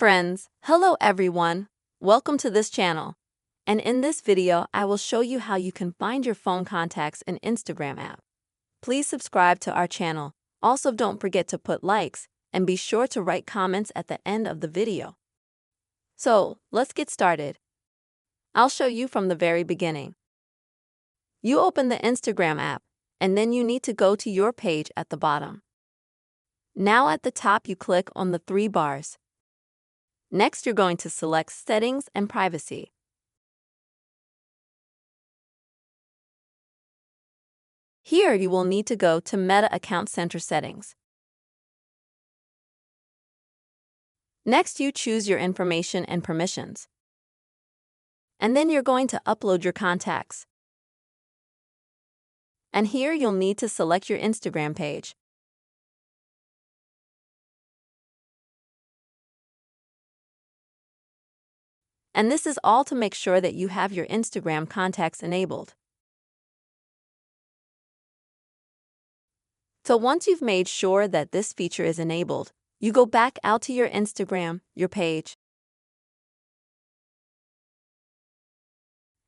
Friends, hello everyone. Welcome to this channel. And in this video, I will show you how you can find your phone contacts in Instagram app. Please subscribe to our channel. Also, don't forget to put likes and be sure to write comments at the end of the video. So, let's get started. I'll show you from the very beginning. You open the Instagram app, and then you need to go to your page at the bottom. Now at the top, you click on the three bars. Next, you're going to select Settings and Privacy. Here, you will need to go to Meta Account Center Settings. Next, you choose your information and permissions. And then you're going to upload your contacts. And here, you'll need to select your Instagram page. And this is all to make sure that you have your Instagram contacts enabled. So once you've made sure that this feature is enabled, you go back out to your Instagram, your page.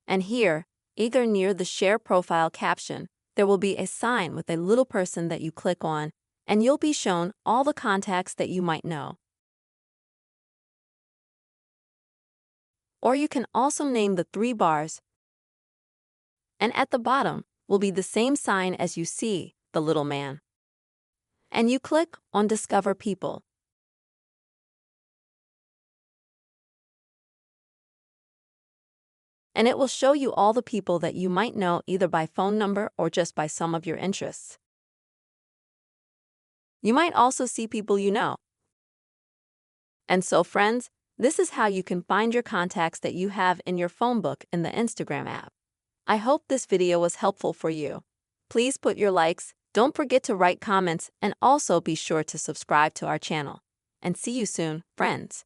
And here, either near the Share Profile caption, there will be a sign with a little person that you click on, and you'll be shown all the contacts that you might know. Or you can also name the three bars. And at the bottom will be the same sign as you see, the little man. And you click on Discover People. And it will show you all the people that you might know either by phone number or just by some of your interests. You might also see people you know. And so, friends, this is how you can find your contacts that you have in your phone book in the Instagram app. I hope this video was helpful for you. Please put your likes, don't forget to write comments, and also be sure to subscribe to our channel. And see you soon, friends.